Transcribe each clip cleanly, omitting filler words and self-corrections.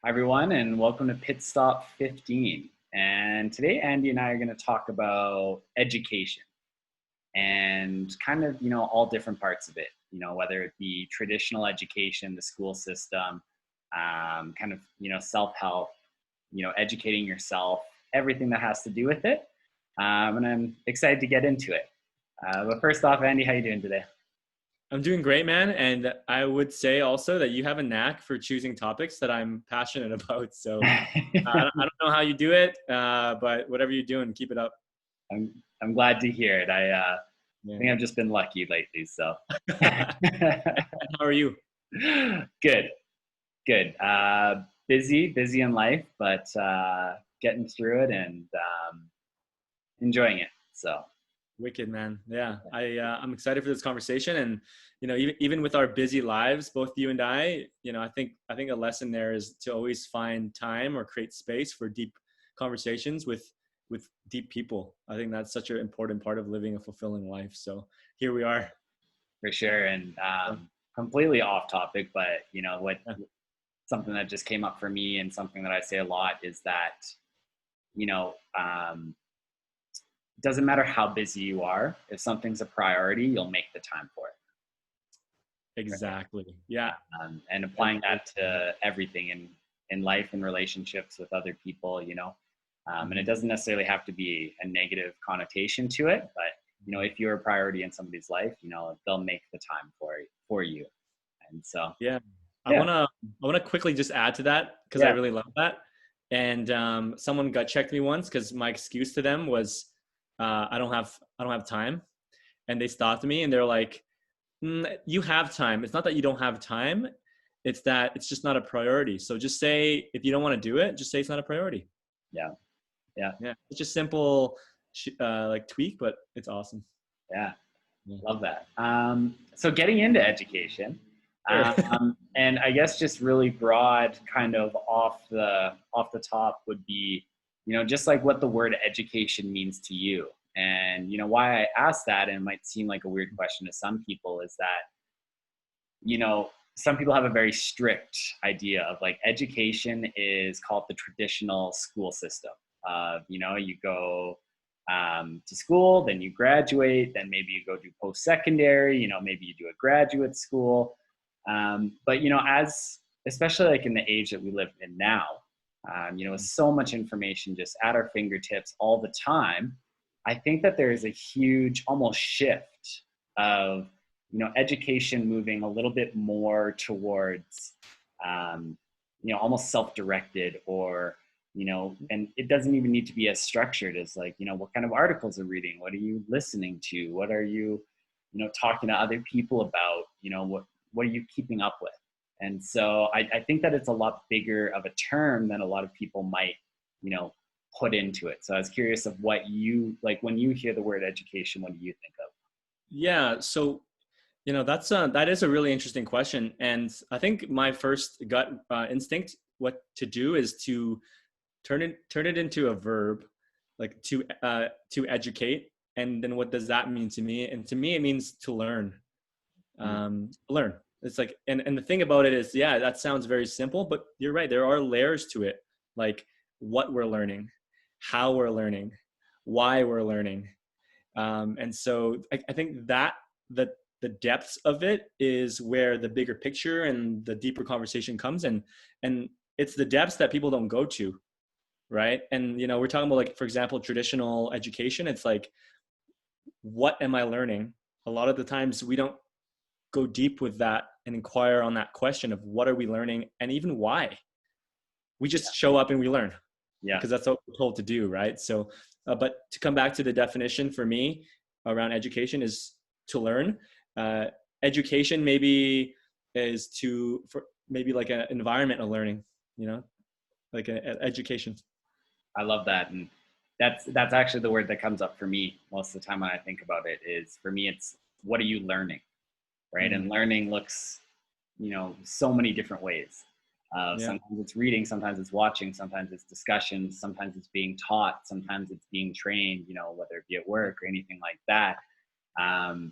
Hi, everyone, and welcome to Pit Stop 15. And today, Andy and I are going to talk about education and kind of, all different parts of it, whether it be traditional education, the school system, kind of, self help, educating yourself, everything that has to do with it. And I'm excited to get into it. But first off, Andy, how you doing today? I'm doing great, man. And I would say also that you have a knack for choosing topics that I'm passionate about. So I don't know how you do it, but whatever you're doing, keep it up. I'm glad to hear it. I Yeah. think I've just been lucky lately, so. And how are you? Good, good. Busy in life, but getting through it and enjoying it. So, Wicked, man. Yeah, I'm excited for this conversation, and even with our busy lives, both you and I, I think a lesson there is to always find time or create space for deep conversations with deep people. I think that's such an important part of living a fulfilling life. So here we are. for sure, and completely off topic, but what something that just came up for me and something that I say a lot is that you know um, doesn't matter how busy you are. If something's a priority, you'll make the time for it. Right? Exactly. Yeah. And applying that to everything in life and relationships with other people, and it doesn't necessarily have to be a negative connotation to it, but if you're a priority in somebody's life, they'll make the time for you. And so, Yeah. I yeah, wanna I wanna quickly just add to that because I yeah, really love that. And someone got checked me once because my excuse to them was I don't have time, and they stopped me and they're like, "You have time. It's not that you don't have time. It's that it's just not a priority. So just say if you don't want to do it, just say it's not a priority." yeah, yeah, Yeah, it's just simple, like tweak, but it's awesome. yeah. Yeah. Love that. So getting into education, Sure. and I guess just really broad, kind of off the top would be, just like what the word education means to you, and why I asked that, and it might seem like a weird question to some people, is that some people have a very strict idea of like education is called the traditional school system. You go to school, then you graduate, then maybe you go do post secondary, maybe you do a graduate school. But as especially like in the age that we live in now, with so much information just at our fingertips all the time, I think that there is a huge almost shift of education moving a little bit more towards almost self-directed, or and it doesn't even need to be as structured as like what kind of articles are reading, what are you listening to, what are you talking to other people about, what are you keeping up with. And so I think that it's a lot bigger of a term than a lot of people might you know put into it. So I was curious of what you like when you hear the word education. What do you think of? Yeah. So that is a really interesting question, and I think my first gut instinct what to do is to turn it into a verb, like to educate. And then what does that mean to me? And to me, it means to learn. Mm, Learn. It's like, and the thing about it is, yeah, that sounds very simple, but you're right. There are layers to it, like what we're learning, how we're learning, why we're learning. And so I think that the depths of it is where the bigger picture and the deeper conversation comes. And it's the depths that people don't go to, right? And we're talking about, like, for example, traditional education. It's like, what am I learning? A lot of the times we don't go deep with that and inquire on that question of what are we learning and even why. We just show up and we learn yeah, because that's what we're told to do, right? So but to come back to the definition for me around education is to learn. uh, Education maybe is to for maybe like an environment of learning, you know like a education. I love that. And that's actually the word that comes up for me most of the time when I think about it. Is for me, it's what are you learning, right? Mm, And learning looks so many different ways. yeah. Sometimes it's reading, sometimes it's watching, sometimes it's discussions, sometimes it's being taught, sometimes it's being trained, whether it be at work or anything like that. um,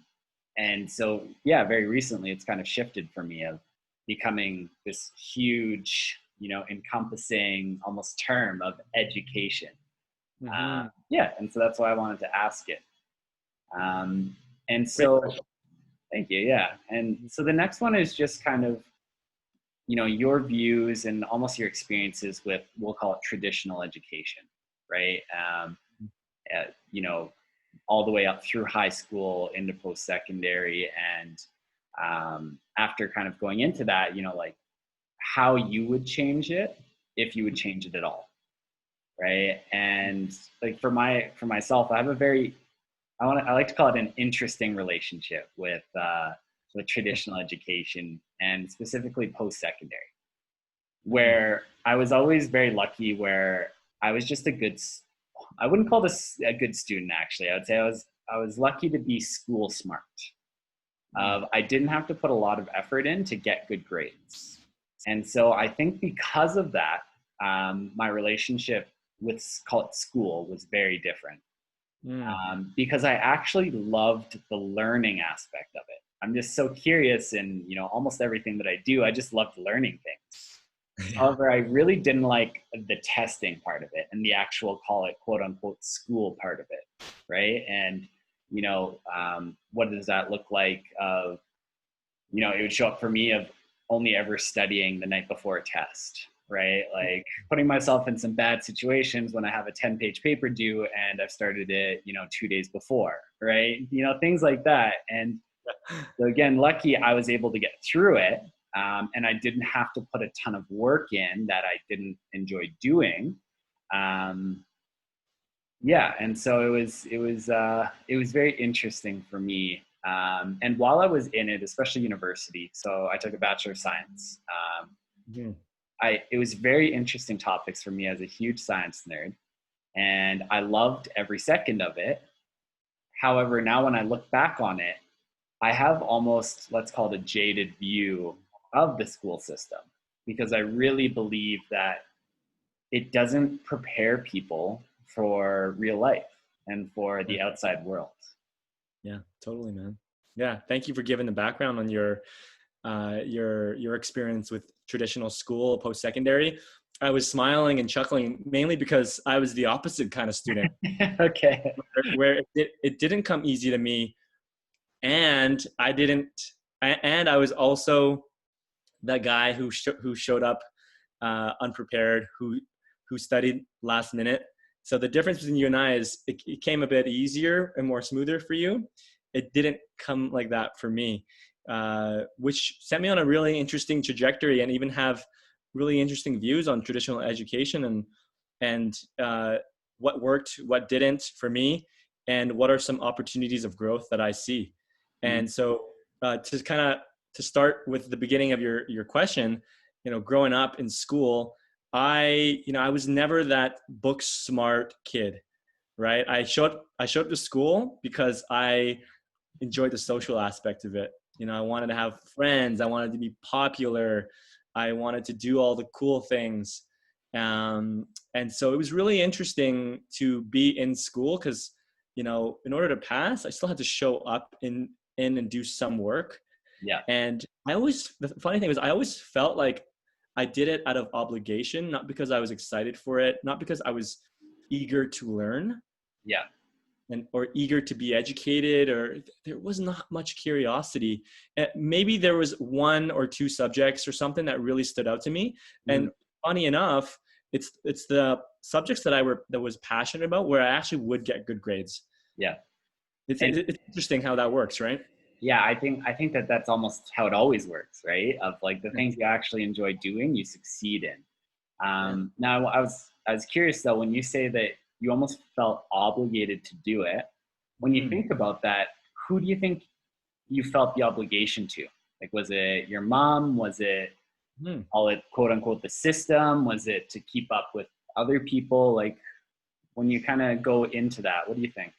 and so, yeah, very recently it's kind of shifted for me of becoming this huge, encompassing almost term of education. Mm-hmm. Yeah, and so that's why I wanted to ask it. And Great so, question. thank you. Yeah, and so the next one is just kind of your views and almost your experiences with, we'll call it traditional education, right? uh, you know all the way up through high school into post-secondary, and after kind of going into that, like how you would change it, if you would change it at all, right? And like for myself, I have a very, I like to call it an interesting relationship with traditional education, and specifically post-secondary, Mm. where I was always very lucky, where I was just I wouldn't call this a good student, actually. I would say I was lucky to be school smart. Mm. I didn't have to put a lot of effort in to get good grades. And so I think because of that, my relationship with, call it, school was very different, Mm. because I actually loved the learning aspect of it. I'm just so curious in almost everything that I do. I just loved learning things. Yeah. However, I really didn't like the testing part of it and the actual, call it, quote unquote, school part of it, right? And what does that look like? Of it would show up for me of only ever studying the night before a test, right? Like putting myself in some bad situations when I have a 10-page paper due and I've started it 2 days before, right? Things like that. And so again, lucky I was able to get through it, and I didn't have to put a ton of work in that I didn't enjoy doing. Um, yeah, and so it was very interesting for me. And while I was in it, especially university, so I took a Bachelor of Science. Mm. It was very interesting topics for me as a huge science nerd, and I loved every second of it. However, now when I look back on it, I have almost, let's call it, a jaded view of the school system, because I really believe that it doesn't prepare people for real life and for Yeah. the outside world. Yeah, totally, man. Yeah, thank you for giving the background on your experience with traditional school post secondary. I was smiling and chuckling mainly because I was the opposite kind of student, Okay. where it didn't come easy to me, and I was also that guy who showed up unprepared, who studied last minute. So the difference between you and I is it came a bit easier and more smoother for you. It didn't come like that for me, which set me on a really interesting trajectory, and even have really interesting views on traditional education, and what worked, what didn't for me, and what are some opportunities of growth that I see. Mm, And so to start with the beginning of your question, growing up in school, I was never that book smart kid, right? I showed up to school because I enjoyed the social aspect of it. I wanted to have friends. I wanted to be popular. I wanted to do all the cool things. And so it was really interesting to be in school because, in order to pass, I still had to show up in and do some work. yeah. And the funny thing was, I always felt like I did it out of obligation, not because I was excited for it, not because I was eager to learn Yeah. or eager to be educated, or there was not much curiosity. Maybe there was one or two subjects or something that really stood out to me. Mm, And funny enough, it's the subjects that was passionate about where I actually would get good grades. yeah. It's, And it's interesting how that works, right? yeah, I think that that's almost how it always works, right? Of like the Yeah. things you actually enjoy doing, you succeed in. Yeah. Now, I was curious though, when you say that you almost felt obligated to do it. When you Hmm. think about that, who do you think you felt the obligation to? Like, was it your mom? Was it, Hmm. all it, quote unquote, the system? Was it to keep up with other people? Like, when you kind of go into that, what do you think?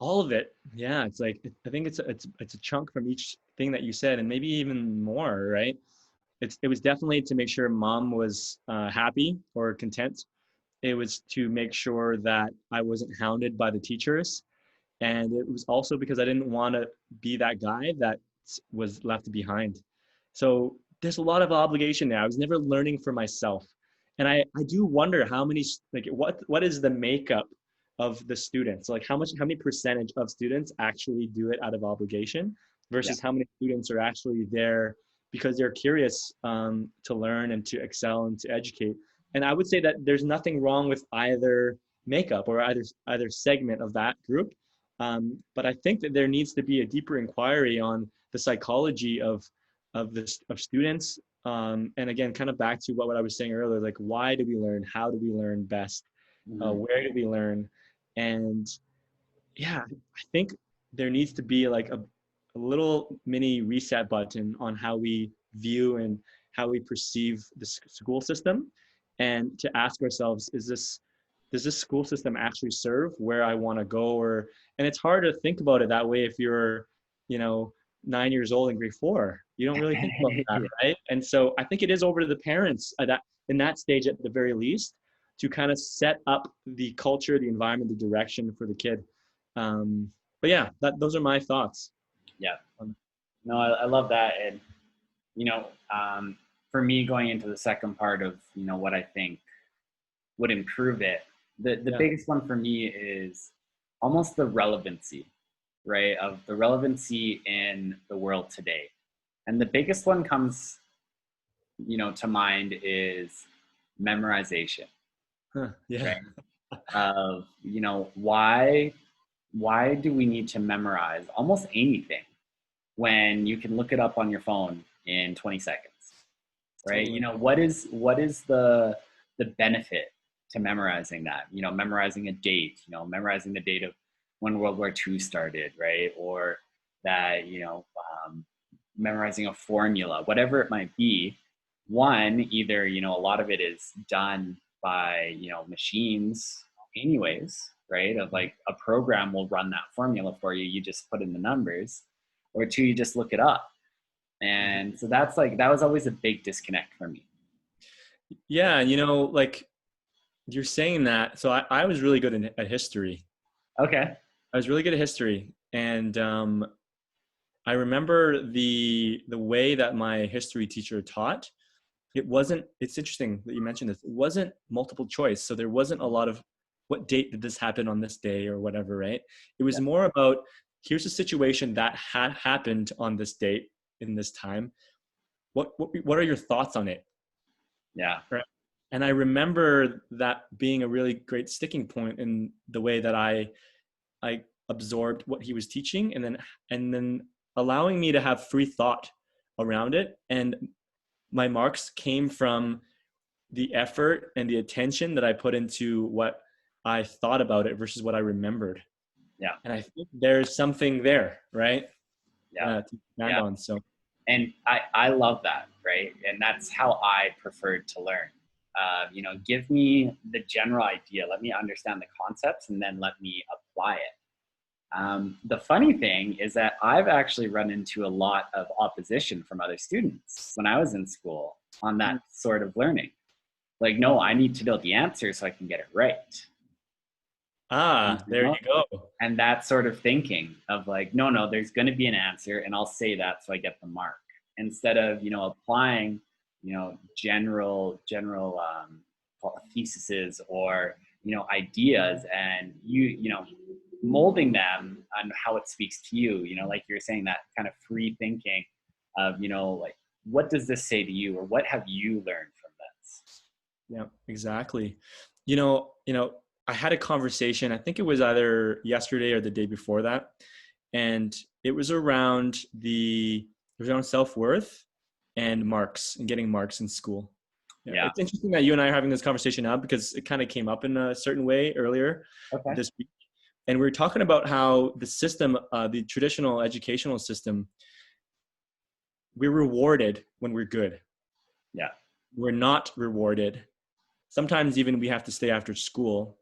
All of it. Yeah, it's like I think it's a chunk from each thing that you said, and maybe even more, right? It was definitely to make sure mom was happy or content. It was to make sure that I wasn't hounded by the teachers, and it was also because I didn't want to be that guy that was left behind. So there's a lot of obligation there. I was never learning for myself. And I do wonder how many, like what is the makeup of the students? Like how many percentage of students actually do it out of obligation Yeah. versus how many students are actually there because they're curious to learn and to excel and to educate. And I would say that there's nothing wrong with either makeup or either segment of that group. But I think that there needs to be a deeper inquiry on the psychology of students. And again, kind of back to what I was saying earlier, like why do we learn? How do we learn best? Hmm. Where do we learn? And yeah, I think there needs to be like a little mini reset button on how we view and how we perceive the school system, and to ask ourselves, does this school system actually serve where I want to go? Or, and it's hard to think about it that way if you're, you know, 9 years old in grade 4. You don't really think about that, Yeah. right? And so I think it is over to the parents that in that stage at the very least to kind of set up the culture, the environment, the direction for the kid. But yeah, those are my thoughts. Yeah. Um, No, I love that. And, you know, for me, going into the second part of, what I think would improve it, the yeah. biggest one for me is almost the relevancy, right? Of the relevancy in the world today. And the biggest one comes, to mind is memorization, Huh, yeah. right? Of, why do we need to memorize almost anything when you can look it up on your phone in 20 seconds, right? Totally. What is the benefit to memorizing that? Memorizing a date, memorizing the date of when World War II started, right? Or that, memorizing a formula, whatever it might be. One, either, a lot of it is done by, machines anyways, right? Of like a program will run that formula for you. You just put in the numbers. Or two, you just look it up. And so that was always a big disconnect for me. Yeah, like you're saying that. So I was really good at history. Okay. I was really good at history, and I remember the way that my history teacher taught. It wasn't. It's interesting that you mentioned this. It wasn't multiple choice, so there wasn't a lot of what date did this happen on this day or whatever, right? It was Yeah. more about here's a situation that had happened on this date in this time. What are your thoughts on it? Yeah. Right. And I remember that being a really great sticking point in the way that I absorbed what he was teaching, and then allowing me to have free thought around it. And my marks came from the effort and the attention that I put into what I thought about it versus what I remembered. Yeah. And I think there's something there, right? Yeah. To stand Yeah. on. So And I love that, right? And that's how I preferred to learn. Give me the general idea, let me understand the concepts, and then let me apply it. The funny thing is that I've actually run into a lot of opposition from other students when I was in school on that sort of learning. Like, no, I need to know the answer so I can get it right. You there know? you go. And that sort of thinking of like, no, there's going to be an answer, and I'll say that so I get the mark, instead of applying general theses or ideas, and molding them on how it speaks to you. Like you're saying, that kind of free thinking of like, what does this say to you, or what have you learned from this? Yeah, exactly. I had a conversation, I think it was either yesterday or the day before that. And it was around self-worth and marks and getting marks in school. Yeah, Yeah. it's interesting that you and I are having this conversation now because it kind of came up in a certain way earlier Okay. this week. And we were talking about how the system, the traditional educational system, we're rewarded when we're good. Yeah. We're not rewarded. Sometimes even we have to stay after school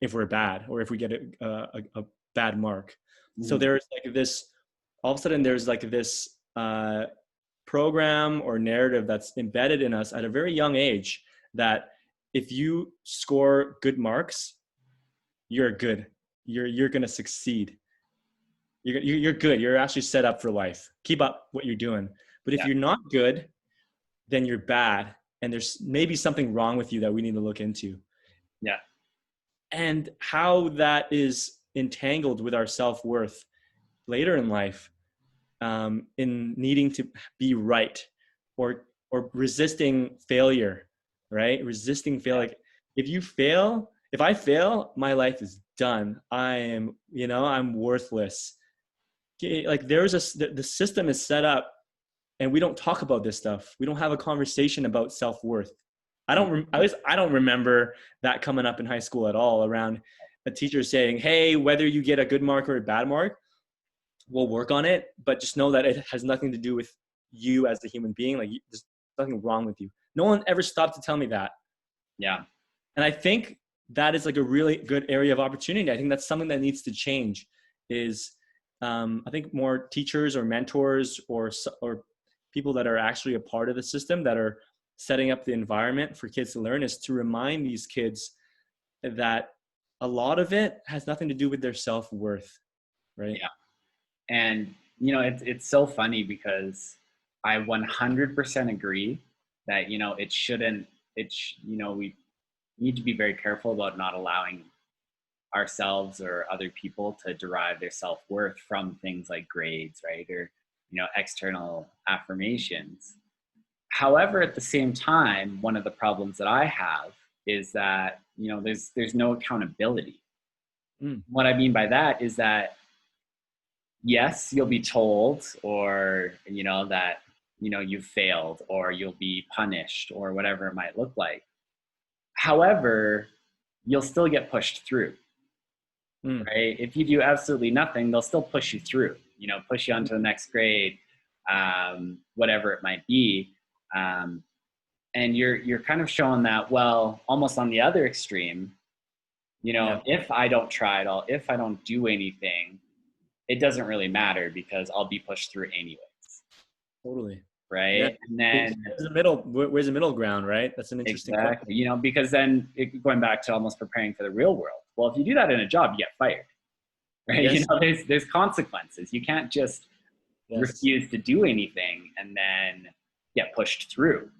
if we're bad or if we get a bad mark. So Mhm. there's like this, all of a sudden there's like this program or narrative that's embedded in us at a very young age that if you score good marks, you're good. You're going to succeed. You're good. You're actually set up for life. Keep up what you're doing. But if Yeah. you're not good, then you're bad. and there's maybe something wrong with you that we need to look into. Yeah. And how that is entangled with our self-worth later in life, in needing to be right, or resisting failure, right? Resisting fail. Yeah. Like if I fail, my life is done. I am, I'm worthless. Okay, like the system is set up, and we don't talk about this stuff. We don't have a conversation about self-worth. I don't remember that coming up in high school at all, around a teacher saying, hey, whether you get a good mark or a bad mark, we'll work on it, but just know that it has nothing to do with you as a human being. Like, there's nothing wrong with you. No one ever stopped to tell me that. Yeah. And I think that is like a really good area of opportunity. I think that's something that needs to change. Is I think more teachers or mentors or people that are actually a part of the system, that are setting up the environment for kids to learn, is to remind these kids that a lot of it has nothing to do with their self-worth, right? Yeah. And, you know, it's so funny because I 100% agree that, you know, it shouldn't, you know, we need to be very careful about not allowing ourselves or other people to derive their self-worth from things like grades, right? Or, you know, external affirmations. However, at the same time, one of the problems that I have is that, you know, there's no accountability. Mm. What I mean by that is that, yes, you'll be told, or, you know, that, you know, you've failed or you'll be punished or whatever it might look like. However, you'll still get pushed through, Mm. right? If you do absolutely nothing, they'll still push you through, you know, push you on to the next grade, whatever it might be. Um, and you're kind of showing that, well, almost on the other extreme, you Yeah, know, if I don't try at all, if I don't do anything, it doesn't really matter because I'll be pushed through anyways, totally. Yeah. right? And then Where's the middle ground, right? That's an interesting question. exactly, you know, because then going back to almost preparing for the real world. Well, if you do that in a job, you get fired, right? You Yes. know, there's consequences. You can't just Yes. refuse to do anything and then get pushed through,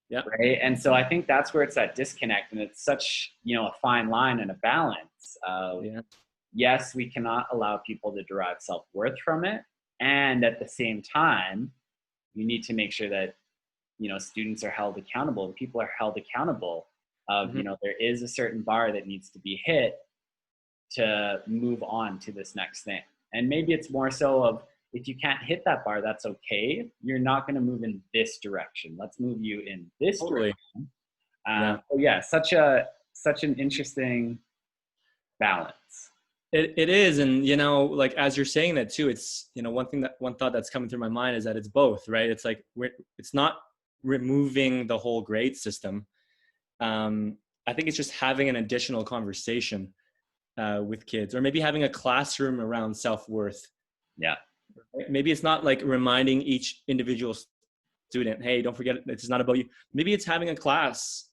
Yeah. right? And so I think that's where it's that disconnect, and it's such, you know, a fine line and a balance of, Yeah. yes, we cannot allow people to derive self-worth from it, and at the same time you need to make sure that, you know, students are held accountable, people are held accountable of, Hmm. you know, there is a certain bar that needs to be hit to move on to this next thing. And maybe it's more so of, if you can't hit that bar, that's okay. You're not going to move in this direction. Let's move you in this Totally. direction. Yeah. So yeah, such an interesting balance. It is. And, like, as you're saying that too, it's, one thought that's coming through my mind is that it's both, right? It's like, it's not removing the whole grade system. I think it's just having an additional conversation with kids, or maybe having a classroom around self-worth. Yeah. Maybe it's not like reminding each individual student, hey, don't forget, it's not about you. Maybe it's having a class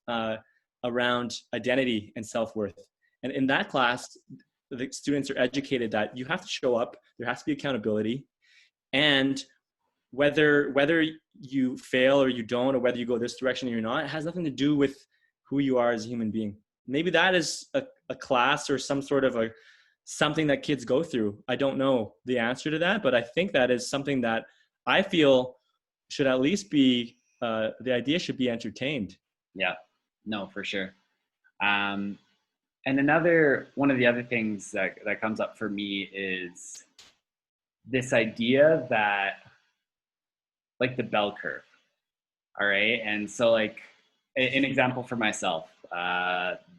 around identity and self-worth. And in that class, the students are educated that you have to show up, there has to be accountability, and whether you fail or you don't, or whether you go this direction or you're not, it has nothing to do with who you are as a human being. Maybe that is a class or some sort of something that kids go through. I don't know the answer to that, but I think that is something that I feel should at least be, the idea should be entertained. Yeah. No, for sure. Um, and another one of the other things that comes up for me is this idea that, like, the bell curve. All right. And so, like, an example for myself,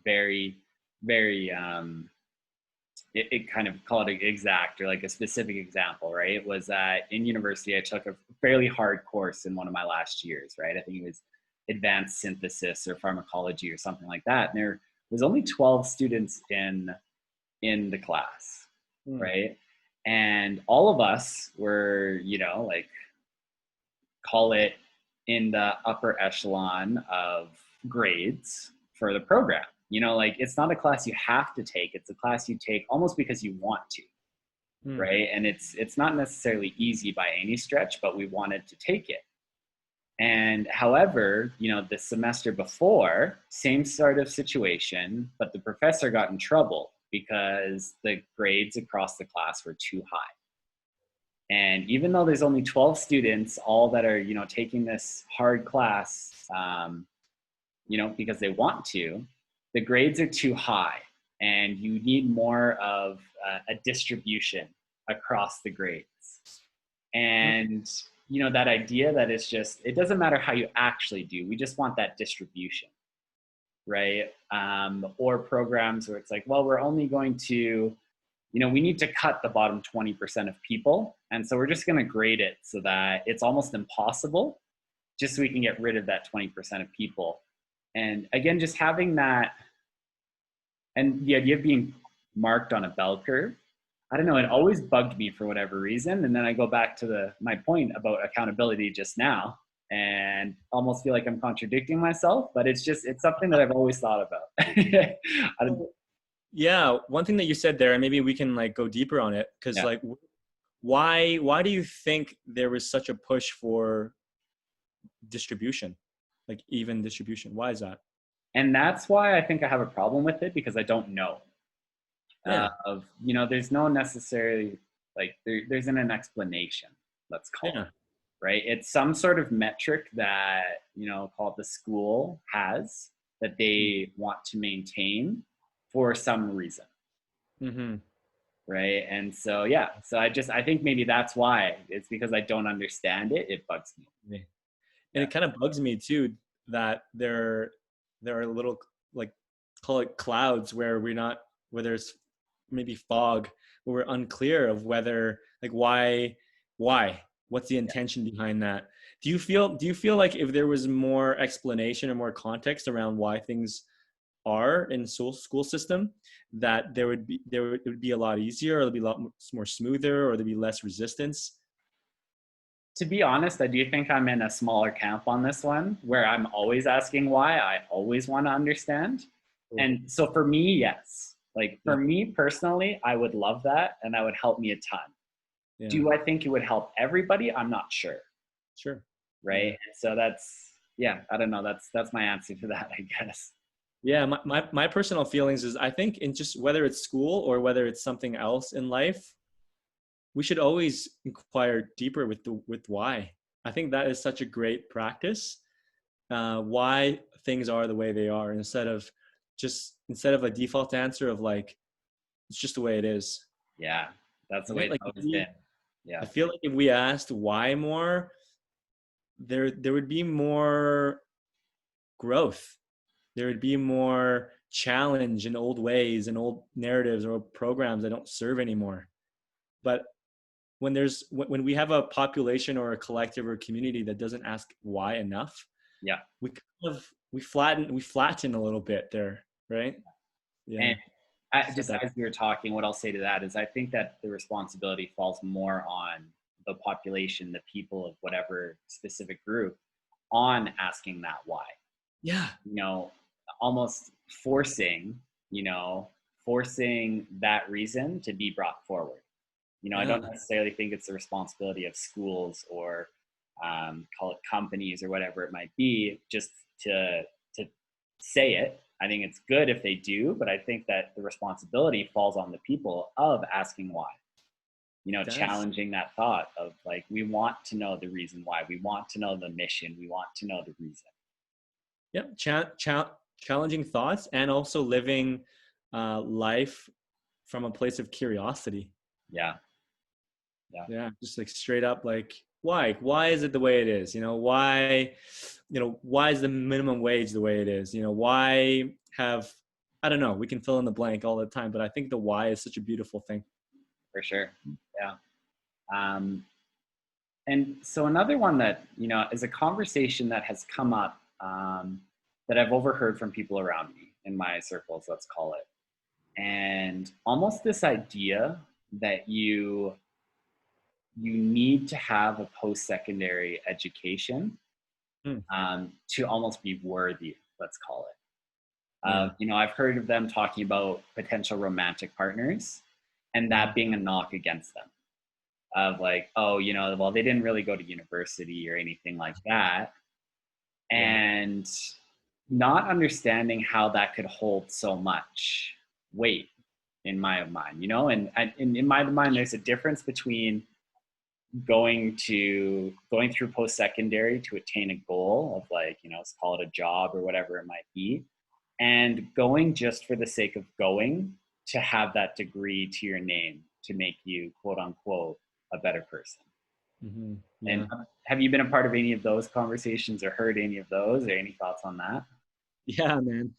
very, very, it kind of call it an exact or like a specific example, right? It was that in university, I took a fairly hard course in one of my last years, right? I think it was advanced synthesis or pharmacology or something like that. And there was only 12 students in the class, Hmm. right? And all of us were, you know, like, call it in the upper echelon of grades for the program. You know, like, it's not a class you have to take, it's a class you take almost because you want to, Hmm. right? And it's not necessarily easy by any stretch, but we wanted to take it. And however, the semester before, same sort of situation, but the professor got in trouble because the grades across the class were too high. And even though there's only 12 students, all that are, taking this hard class, because they want to, the grades are too high and you need more of a distribution across the grades. And, that idea that it's just, it doesn't matter how you actually do, we just want that distribution, right? Or programs where it's like, well, we're only going to, we need to cut the bottom 20% of people. And so we're just going to grade it so that it's almost impossible, just so we can get rid of that 20% of people. And again, just having that, and the idea of being marked on a bell curve, I don't know, it always bugged me for whatever reason. And then I go back to my point about accountability just now and almost feel like I'm contradicting myself, but it's something that I've always thought about. I don't, Yeah, one thing that you said there, and maybe we can like go deeper on it, because yeah. like, why do you think there was such a push for distribution, like even distribution? Why is that? And that's why I think I have a problem with it, because I don't know. Yeah, There's no necessarily, like, there isn't an explanation, let's call yeah. it, right? It's some sort of metric that, call it the school has, that they want to maintain for some reason, Mm-hmm. right? And so, yeah, so I think maybe that's why. It's because I don't understand it. It bugs me. And Yeah. it kind of bugs me too that there are little, like, call it clouds, where where there's maybe fog, where we're unclear of whether, like, why what's the intention behind that. Do you feel like if there was more explanation or more context around why things are in school system, that it would be a lot easier, or it'd be a lot more smoother, or there'd be less resistance? To be honest, I do think I'm in a smaller camp on this one, where I'm always asking why. I always want to understand. Cool. And so for me, yes. Like Yeah, for me personally, I would love that and that would help me a ton. yeah, Do I think it would help everybody? I'm not sure. sure. Right. Yeah. And so yeah, I don't know. That's my answer to that, I guess. Yeah, my personal feelings is, I think, in just whether it's school or whether it's something else in life, we should always inquire deeper with why. I think that is such a great practice. Why things are the way they are, instead of a default answer of like, it's just the way it is. Yeah. That's I the way think, it's like, always been. Yeah. I feel like if we asked why more, there would be more growth. There would be more challenge in old ways and old narratives or programs that don't serve anymore. But when we have a population or a collective or a community that doesn't ask why enough, Yeah. we kind of we flatten a little bit there, right? Yeah. And So just that, as we were talking, what I'll say to that is I think that the responsibility falls more on the population, the people of whatever specific group, on asking that why. yeah. You know, almost forcing, you know, forcing that reason to be brought forward. I Yeah. don't necessarily think it's the responsibility of schools or call it companies or whatever it might be, just to say it. I think it's good if they do, but I think that the responsibility falls on the people of asking why. That's Challenging that thought of like, we want to know the reason why. We want to know the mission. We want to know the reason. yeah. Challenging thoughts, and also living life from a place of curiosity. Yeah. Yeah. Yeah, just like straight up, like, why is it the way it is? Why is the minimum wage the way it is? Why have, I don't know, we can fill in the blank all the time, but I think the why is such a beautiful thing. For sure. Yeah. Um, and so another one that, is a conversation that has come up, that I've overheard from people around me in my circles, let's call it. And almost this idea that you need to have a post-secondary education, Hmm. to almost be worthy, let's call it. Yeah. I've heard of them talking about potential romantic partners and that being a knock against them, of like, oh, well, they didn't really go to university or anything like that. Yeah. and not understanding how that could hold so much weight in my mind, in my mind, there's a difference between going through post secondary to attain a goal of, like, let's call it a job or whatever it might be, and going just for the sake of going to have that degree to your name to make you, quote unquote, a better person. And Yeah. have you been a part of any of those conversations or heard any of those, or any thoughts on that? Yeah, man.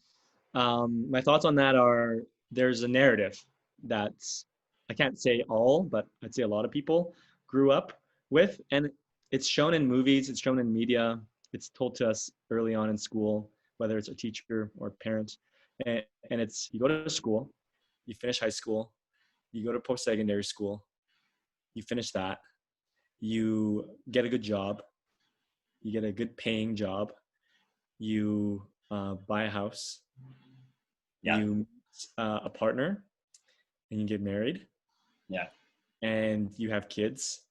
My thoughts on that are there's a narrative that's, I can't say all, but I'd say a lot of people grew up with, and it's shown in movies, it's shown in media, it's told to us early on in school, whether it's a teacher or parent. And it's, you go to school, you finish high school, you go to post-secondary school, you finish that, you get a good job, you get a good paying job, you buy a house, Yeah, you meet a partner, and you get married, yeah, and you have kids,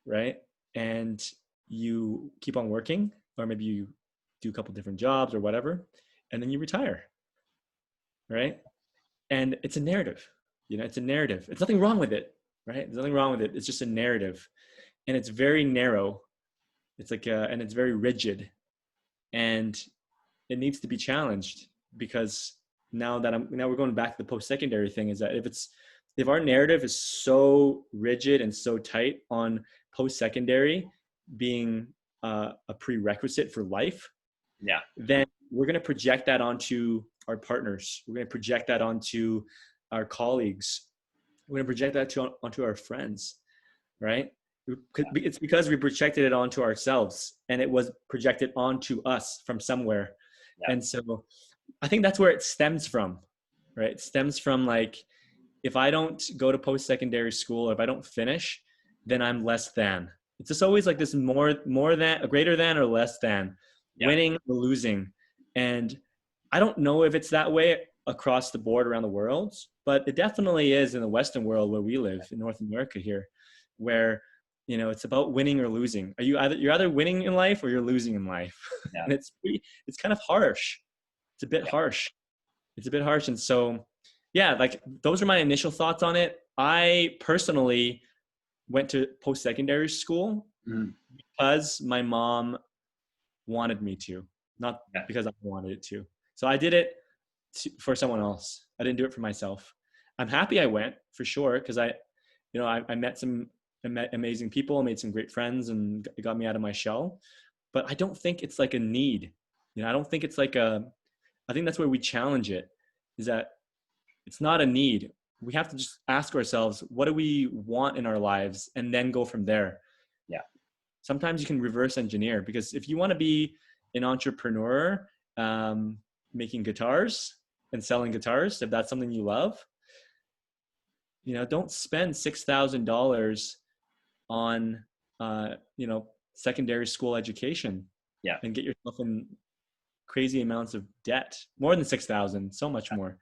right? And you keep on working, or maybe you do a couple different jobs or whatever, and then you retire, right? And it's a narrative, it's a narrative. It's nothing wrong with it, right? There's nothing wrong with it. It's just a narrative, and it's very narrow. It's like, and it's very rigid, and it needs to be challenged, because now we're going back to the post-secondary thing, is that if our narrative is so rigid and so tight on post-secondary being a prerequisite for life, yeah, then we're going to project that onto our partners. We're going to project that onto our colleagues. We're going to project that onto our friends, right? It's because we projected it onto ourselves, and it was projected onto us from somewhere. yeah, And so I think that's where it stems from, right? It stems from, like, if I don't go to post-secondary school, or if I don't finish, then I'm less than. It's just always like this more than, a greater than or less than, yeah, winning or losing. And I don't know if it's that way across the board around the world, but it definitely is in the Western world where we live in North America here, where, it's about winning or losing. You're either winning in life or you're losing in life. yeah, And it's kind of harsh. It's a bit yeah. harsh. It's a bit harsh. And so, yeah, like, those are my initial thoughts on it. I personally went to post-secondary school Mhm. because my mom wanted me to, not Yeah, because I wanted it to. So I did it for someone else. I didn't do it for myself. I'm happy I went, for sure, because I met some amazing people, made some great friends, and it got me out of my shell. But I don't think it's like a need. I don't think it's like I think that's where we challenge it, is that it's not a need. We have to just ask ourselves, what do we want in our lives, and then go from there. yeah, Sometimes you can reverse engineer, because if you want to be an entrepreneur, um, making guitars and selling guitars, if that's something you love, don't spend $6,000 on, secondary school education, yeah. and get yourself in crazy amounts of debt, more than 6,000, so much more,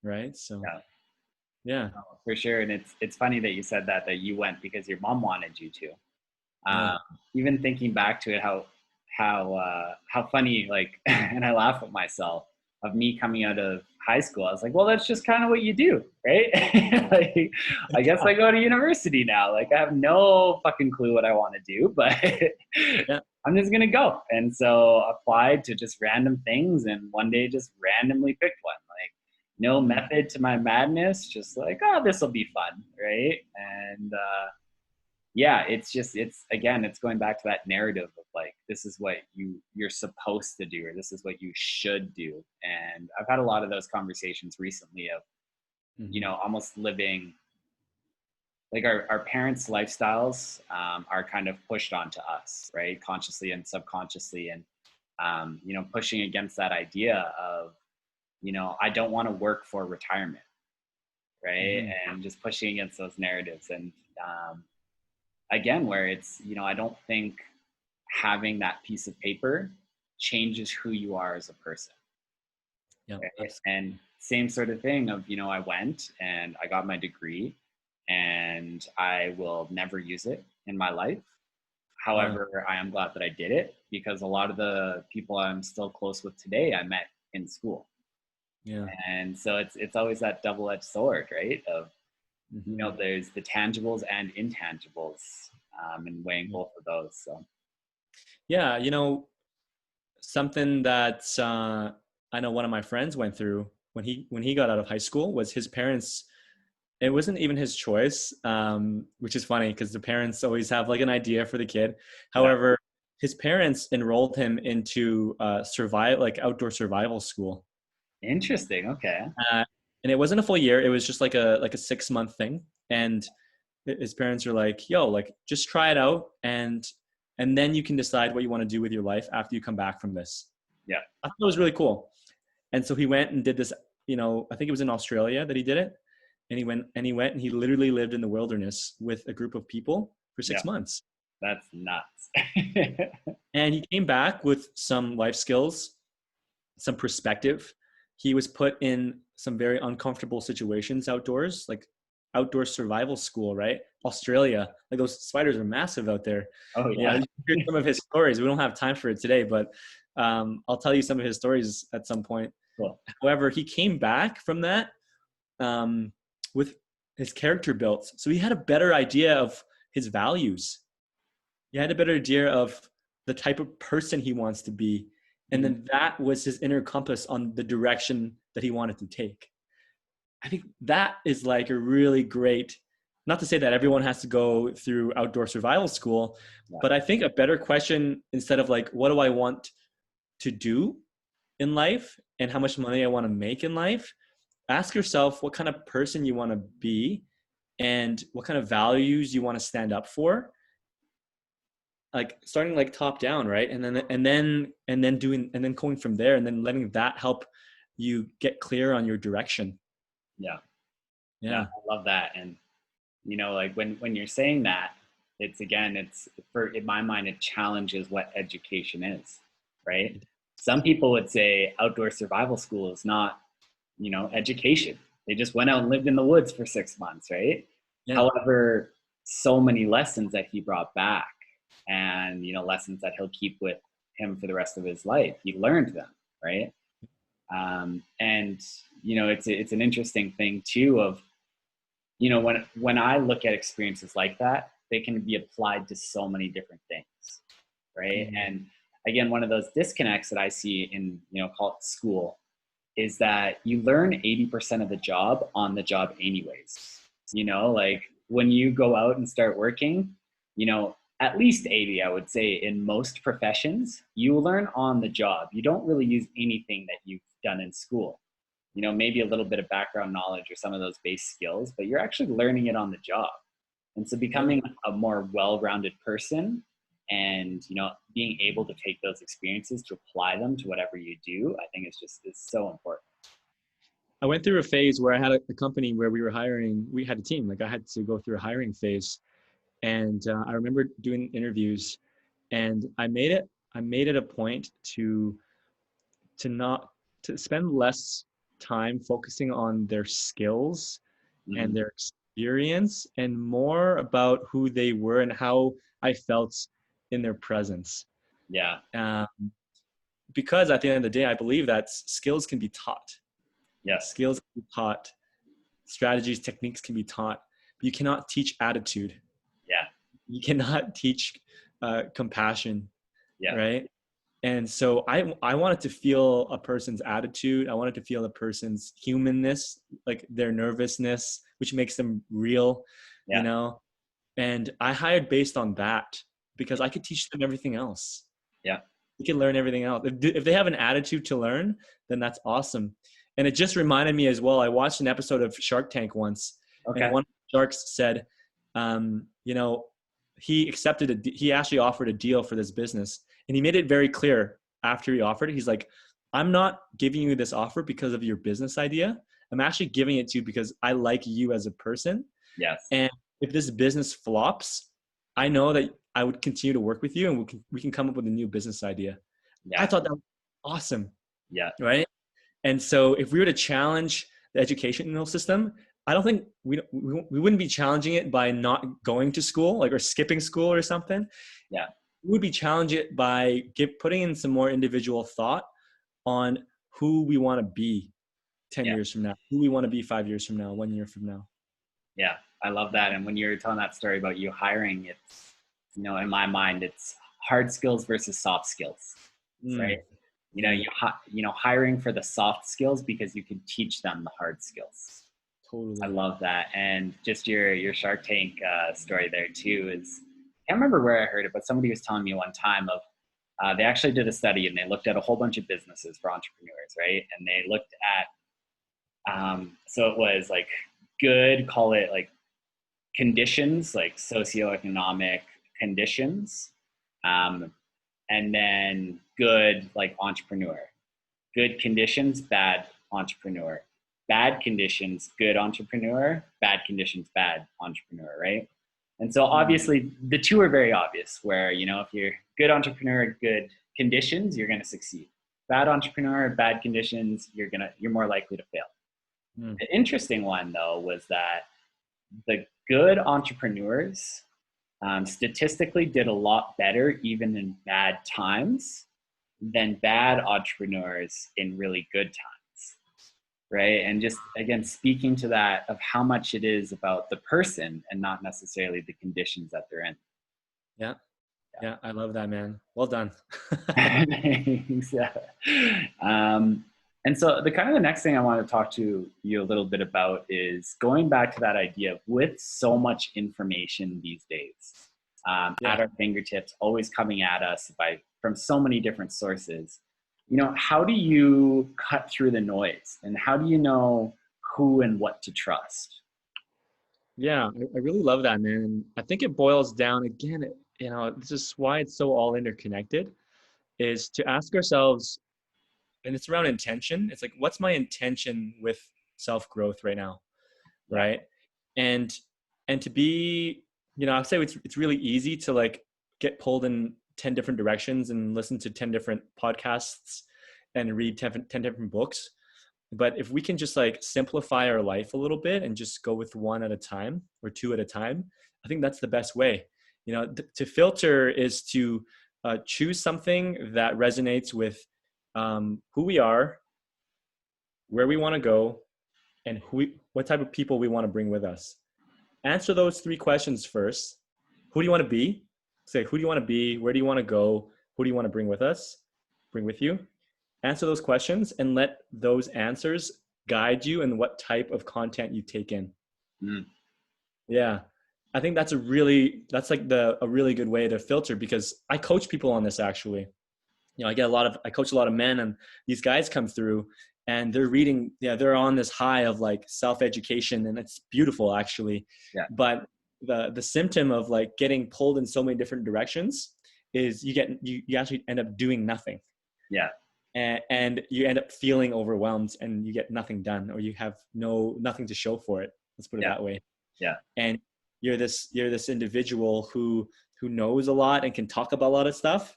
right? So, Yeah. yeah, For sure. And it's funny that you said that you went because your mom wanted you to. yeah, Um, Even thinking back to it, how funny, like, and I laugh at myself of me coming out of high school. I was like, well, that's just kind of what you do, right? Like, I guess I go to university now. Like, I have no fucking clue what I want to do, but yeah, I'm just gonna go. And so applied to just random things, and one day just randomly picked one. Like, no mhm, method to my madness, just like, oh, this will be fun, right? And yeah, it's again, it's going back to that narrative of, like, this is what you're supposed to do, or this is what you should do. And I've had a lot of those conversations recently of, mhm, almost living, like, our parents' lifestyles are kind of pushed onto us, right, consciously and subconsciously. And pushing against that idea of, I don't want to work for retirement, right? mhm. And just pushing against those narratives. And um, again, where it's, I don't think having that piece of paper changes who you are as a person, Yeah, right? And absolutely. same sort of thing of, I went and I got my degree, and I will never use it in my life. Wow. However, I am glad that I did it because a lot of the people I'm still close with today, I met in school. Yeah. And so it's always that double-edged sword, right? Of, Hmm. there's the tangibles and intangibles, and weighing both of those. So Yeah. Something that I know one of my friends went through when he got out of high school was his parents. It wasn't even his choice, which is funny because the parents always have like an idea for the kid. yeah, However, his parents enrolled him into like outdoor survival school, interesting. Okay. uh, and it wasn't a full year. It was just like a 6 month thing. And his parents are like, "Yo, like just try it out, and then you can decide what you want to do with your life after you come back from this." Yeah. I thought it was really cool. And so he went and did this, I think it was in Australia that he did it. And he literally lived in the wilderness with a group of people for Yeah. 6 months. That's nuts. And he came back with some life skills, some perspective. He was put in some very uncomfortable situations outdoors, like outdoor survival school, right? Australia, like those spiders are massive out there. Oh You yeah. can hear some of his stories. We don't have time for it today, but I'll tell you some of his stories at some point. Cool. However, he came back from that um, with his character built. So he had a better idea of his values. He had a better idea of the type of person he wants to be. And Mhm. then that was his inner compass on the direction that he wanted to take. I think that is like a really great, not to say that everyone has to go through outdoor survival school, Yeah. but I think a better question instead of like, what do I want to do in life and how much money I want to make in life? Ask yourself what kind of person you want to be and what kind of values you want to stand up for, like starting like top down, right? And then going from there and then letting that help you get clear on your direction. Yeah. No, Yeah. I love that. And like when you're saying that, it's for, in my mind, it challenges what education is, right? Some people would say outdoor survival school is not, education. They just went out and lived in the woods for 6 months, right? Yeah. However, so many lessons that he brought back, and lessons that he'll keep with him for the rest of his life. He learned them, right? And it's an interesting thing too of, when I look at experiences like that, they can be applied to so many different things, right? Mhm. And again, one of those disconnects that I see in, call it school, is that you learn 80% of the job on the job anyways. Like when you go out and start working, at least 80, I would say, in most professions, you learn on the job. You don't really use anything that you've done in school. Maybe a little bit of background knowledge or some of those base skills, but you're actually learning it on the job. And so Yeah. becoming a more well-rounded person and, being able to take those experiences to apply them to whatever you do, I think is so important. I went through a phase where I had a company where we had a team, like I had to go through a hiring phase. And I remember doing interviews and I made it a point to not, to spend less time focusing on their skills and Mm-hmm. their experience and more about who they were and how I felt in their presence. Yeah. Um, because at the end of the day, I believe that skills can be taught. Yes. Skills can be taught. Strategies, techniques can be taught. But you cannot teach attitude. Yeah. You cannot teach compassion, Yeah. right? And so I wanted to feel a person's attitude. I wanted to feel a person's humanness, like their nervousness, which makes them real, you Yeah. know? And I hired based on that because I could teach them everything else. Yeah. You can learn everything else. If they have an attitude to learn, then that's awesome. And it just reminded me as well. I watched an episode of Shark Tank once, and Okay. one of the sharks said, um, you know, he actually offered a deal for this business, and he made it very clear after he offered it. He's like, I'm not giving you this offer because of your business idea. I'm actually giving it to you because I like you as a person. Yes. And if this business flops, I know that I would continue to work with you and we can come up with a new business idea. I Yeah. thought that was awesome, Yeah. right? And so if we were to challenge the educational system, I don't think we wouldn't be challenging it by not going to school, like, or skipping school or something. Yeah. We would be challenging it by putting in some more individual thought on who we want to be 10 Yeah. years from now, who we want to be 5 years from now, 1 year from now. Yeah. I love that. And when you're telling that story about you hiring, it's, in my mind, it's hard skills versus soft skills, right? Mm, Hiring for the soft skills because you can teach them the hard skills. I totally. love that. And just your Shark Tank story there too is, I can't remember where I heard it, but somebody was telling me one time of, they actually did a study and they looked at a whole bunch of businesses for entrepreneurs, right? And they looked at, so it was like good, call it like conditions, like socioeconomic conditions, um, and then good, like entrepreneur. Good conditions, bad entrepreneur. Bad conditions, good entrepreneur. Bad conditions, bad entrepreneur, right? And so Mm, obviously the two are very obvious where, if you're good entrepreneur, good conditions, you're going to succeed. Bad entrepreneur, bad conditions, you're more likely to fail. mm. The interesting one though was that the good entrepreneurs statistically did a lot better even in bad times than bad entrepreneurs in really good times, right? And just again, speaking to that of how much it is about the person and not necessarily the conditions that they're in. Yeah. Yeah. I love that, man. Well done. Yeah. Um, and so the next thing I want to talk to you a little bit about is going back to that idea of with so much information these days Yeah. at our fingertips, always coming at us from so many different sources. How do you cut through the noise and how do you know who and what to trust? Yeah. I really love that, man. And I think it boils down again, this is why it's so all interconnected, is to ask ourselves, and it's around intention. It's like, what's my intention with self growth right now? Yeah. Right. And, to be, I'd say it's really easy to like get pulled in 10 different directions and listen to 10 different podcasts and read 10 different books. But if we can just like simplify our life a little bit and just go with one at a time or two at a time, I think that's the best way. To filter is to choose something that resonates with who we are, where we want to go, and what type of people we want to bring with us. Answer those three questions first. Who do you want to be? Say, who do you want to be? Where do you want to go? Who do you want to bring with us? Bring with you? Answer those questions and let those answers guide you in what type of content you take in. Mm. Yeah. I think that's a really good way to filter, because I coach people on this actually. I coach a lot of men, and these guys come through and they're reading, they're on this high of like self-education, and it's beautiful actually. Yeah. But the symptom of like getting pulled in so many different directions is you actually end up doing nothing. Yeah. And you end up feeling overwhelmed and you get nothing done, or you have nothing to show for it. Let's put it Yeah. that way. Yeah. And you're this individual who knows a lot and can talk about a lot of stuff,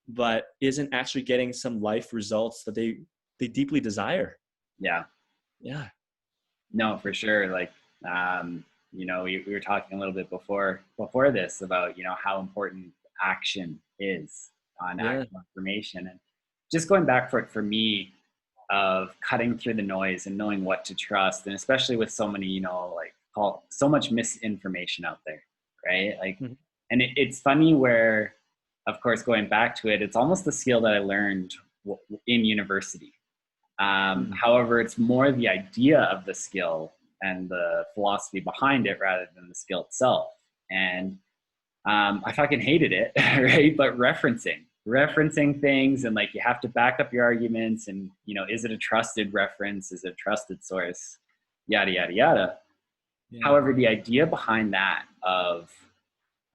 but isn't actually getting some life results that they deeply desire. Yeah. Yeah. No, for sure. Like, we were talking a little bit before this about, how important action is on Yeah. actual information. And just going back for me of cutting through the noise and knowing what to trust. And especially with so many, so much misinformation out there, right? Like, Mhm. and it's funny where, of course, going back to it, it's almost the skill that I learned in university. Mhm. However, it's more the idea of the skill and the philosophy behind it rather than the skill itself. And I fucking hated it, right? But referencing things, and like you have to back up your arguments, and is it a trusted reference? Is it a trusted source? Yada yada yada. Yeah. However, the idea behind that of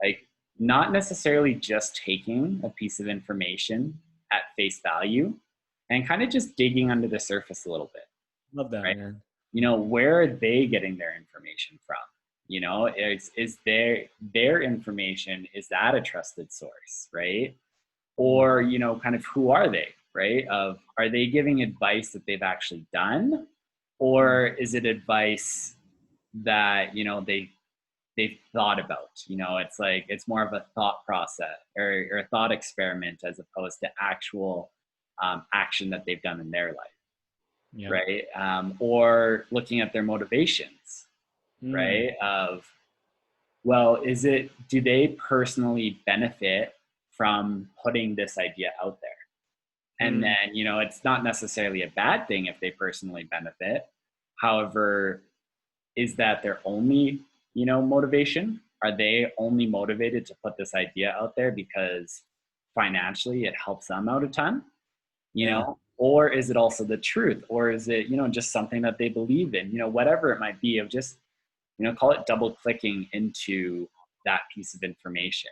like not necessarily just taking a piece of information at face value and kind of just digging under the surface a little bit, Love that, right? man. Where are they getting their information from? Is their information, is that a trusted source, right? Mm. Or, kind of who are they, right? Are they giving advice that they've actually done? Mm. Or is it advice that, you know, they've thought about. You know, it's like it's more of a thought process or a thought experiment as opposed to actual action that they've done in their life, Yeah. right? Or looking at their motivations, Mm. right? Of, well, do they personally benefit from putting this idea out there? And Mm. then, you know, it's not necessarily a bad thing if they personally benefit. However, is that their only, you know, motivation? Are they only motivated to put this idea out there because financially it helps them out a ton, you Yeah. know? Or is it also the truth? Or is it, you know, just something that they believe in, you know, whatever it might be, of just, you know, call it double clicking into that piece of information,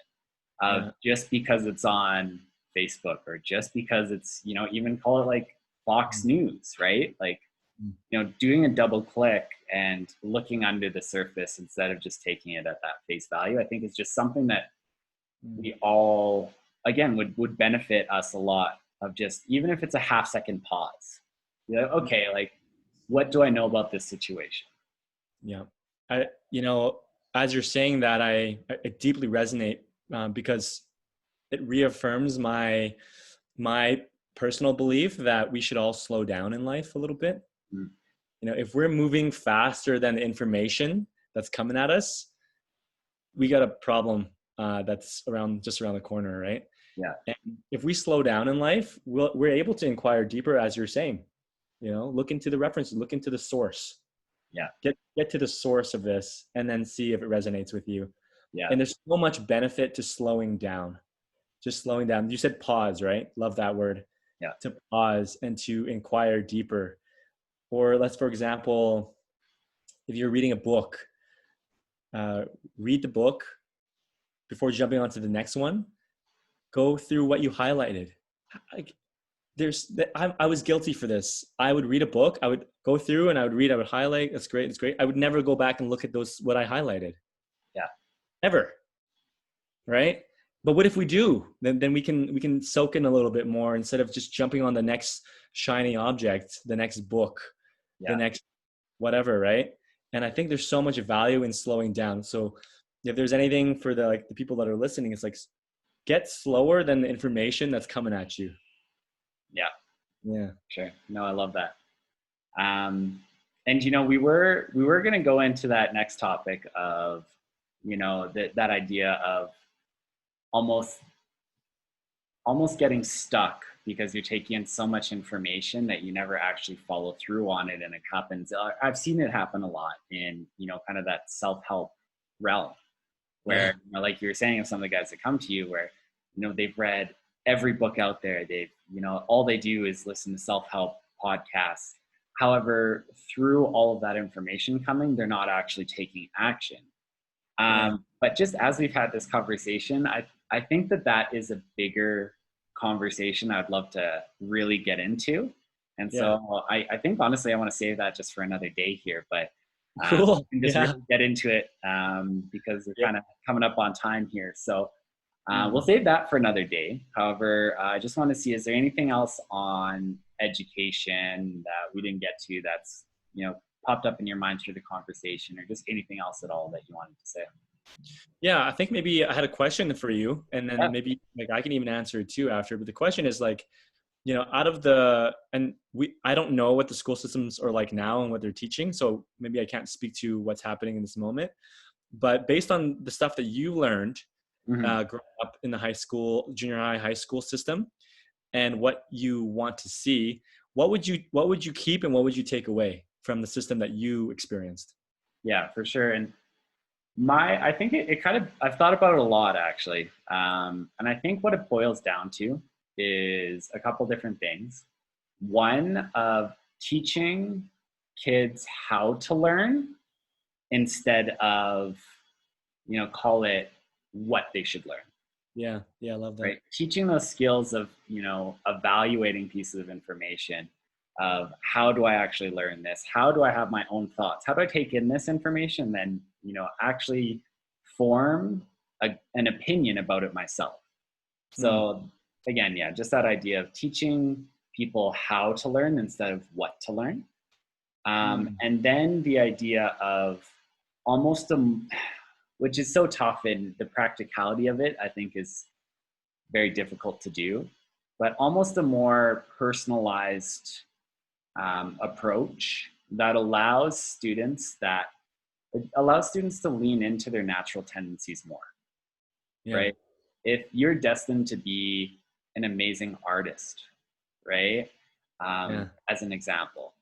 of Yeah. just because it's on Facebook, or just because it's, you know, even call it like Fox Mm. News, right? Like, Mm. you know, doing a double click and looking under the surface instead of just taking it at that face value, I think is just something that Mm. we all, again, would benefit us a lot, of just, even if it's a half second pause. You're like, Mm. okay, like, what do I know about this situation? Yeah. I, you know, as you're saying that, I deeply resonate, because it reaffirms my personal belief that we should all slow down in life a little bit. Mm. You know, if we're moving faster than the information that's coming at us, we got a problem, that's just around the corner, right? Yeah, And if we slow down in life, we're able to inquire deeper, as you're saying. You know, look into the references, look into the source, yeah, get to the source of this, and then see if it resonates with you. yeah, And there's so much benefit to slowing down. Just slowing down. You said pause, right? Love that word. yeah, To pause and to inquire deeper. Or let's, for example, if you're reading a book, uh, read the book before jumping onto the next one. Go through what you highlighted. Like, I was guilty for this. I would read a book, I would go through and I would read, I would highlight. That's great. It's great. I would never go back and look at what I highlighted, yeah, ever. Right. But what if we do? Then we can soak in a little bit more instead of just jumping on the next shiny object, the next book, the yeah, next whatever, right? And I think there's so much value in slowing down. So if there's anything for the people that are listening, it's like, get slower than the information that's coming at you. yeah, Yeah. sure. No, I love that. And, you know, we were going to go into that next topic of, you know, that idea of almost almost getting stuck because you're taking in so much information that you never actually follow through on it. And it happens, I've seen it happen a lot in, you know, kind of that self-help realm, where, Yeah. you know, like you were saying, of some of the guys that come to you, where, you know, they've read every book out there, they've, you know, all they do is listen to self-help podcasts. However, through all of that information coming, they're not actually taking action. Yeah. But just as we've had this conversation, I think that is a bigger conversation I'd love to really get into. And Yeah. so I think honestly, I want to save that just for another day here, but Cool. and just Yeah. really get into it, because we're Yeah. kind of coming up on time here. So we'll Mm. save that for another day. However, I just want to see, is there anything else on education that we didn't get to that's, you know, popped up in your mind through the conversation, or just anything else at all that you wanted to say? Yeah, I think maybe I had a question for you, and then Yeah. maybe like I can even answer it too after. But the question is like, you know, out of the and we I don't know what the school systems are like now and what they're teaching, so maybe I can't speak to what's happening in this moment. But based on the stuff that you learned, Mhm. growing up in the high school, junior high, high school system, and what you want to see, what would you keep and what would you take away from the system that you experienced? Yeah, for sure. And I think it kind of, I've thought about it a lot actually. And I think what it boils down to is a couple different things. One, of teaching kids how to learn instead of, you know, call it what they should learn, Yeah, yeah, I love that. right? Teaching those skills of, you know, evaluating pieces of information, of how do I actually learn this? How do I have my own thoughts? How do I take in this information, then, you know, actually form an opinion about it myself? Hmm. So again, yeah, just that idea of teaching people how to learn instead of what to learn. Hmm. And then the idea of almost which is so tough, and the practicality of it I think is very difficult to do, but almost a more personalized approach that allows students to lean into their natural tendencies more, Yeah. right? If you're destined to be an amazing artist, right? Yeah. As an example,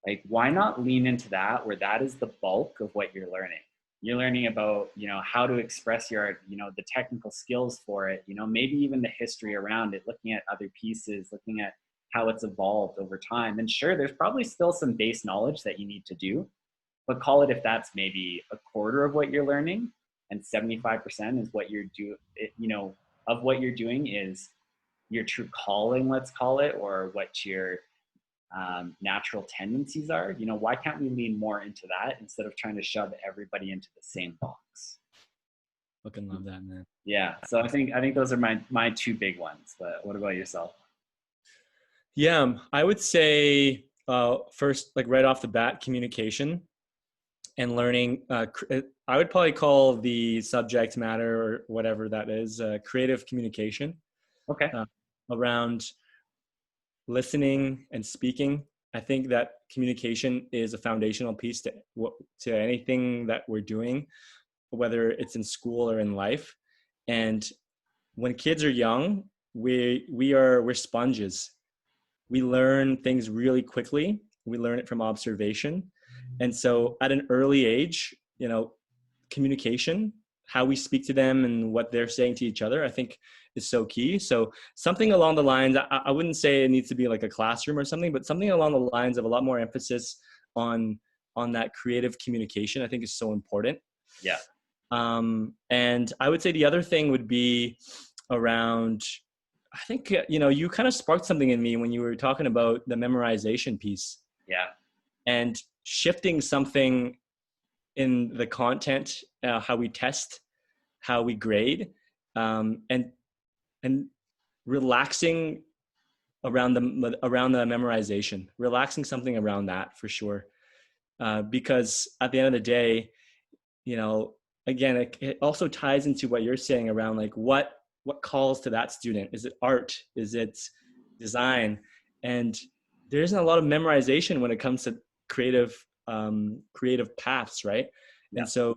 like why not lean into that where that is the bulk of what you're learning? You're learning about, how to express your art, the technical skills for it, maybe even the history around it, looking at other pieces, looking at how it's evolved over time. And sure, there's probably still some base knowledge that you need to do, but call it if that's maybe a quarter of what you're learning and 75% is what you're of what you're doing is your true calling, let's call it, or what your natural tendencies are. Why can't we lean more into that instead of trying to shove everybody into the same box? Fucking love that, man. Yeah, so I think those are my two big ones. But what about yourself? Yeah, I would say first, like right off the bat, communication and learning. I would probably call the subject matter or whatever that is creative communication Okay. uh, around listening and speaking. I think that communication is a foundational piece to anything that we're doing, whether it's in school or in life. And when kids are young, we're sponges. We learn things really quickly. We learn it from observation. And so at an early age, communication, how we speak to them and what they're saying to each other, I think is so key. So something along the lines, I wouldn't say it needs to be like a classroom or something, but something along the lines of a lot more emphasis on that creative communication, I think is so important. Yeah. And I would say the other thing would be around, I think, you kind of sparked something in me when you were talking about the memorization piece Yeah. and shifting something in the content, how we test, how we grade, and relaxing around the memorization, relaxing something around that for sure. Because at the end of the day, again, it also ties into what you're saying around like what calls to that student. Is it art? Is it design? And there isn't a lot of memorization when it comes to creative paths, right? Yeah. And so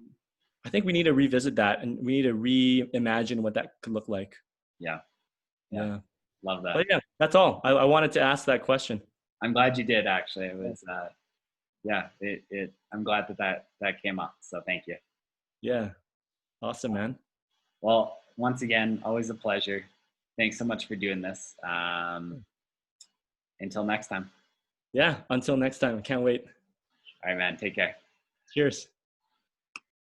I think we need to revisit that and we need to reimagine what that could look like. Yeah. Yeah. Yeah. Love that. But yeah, that's all. I wanted to ask that question. I'm glad you did. Actually, it was. Yeah. I'm glad that came up. So thank you. Yeah. Awesome, man. Well, once again, always a pleasure. Thanks so much for doing this. Until next time. Yeah. Until next time. I can't wait. All right, man. Take care. Cheers.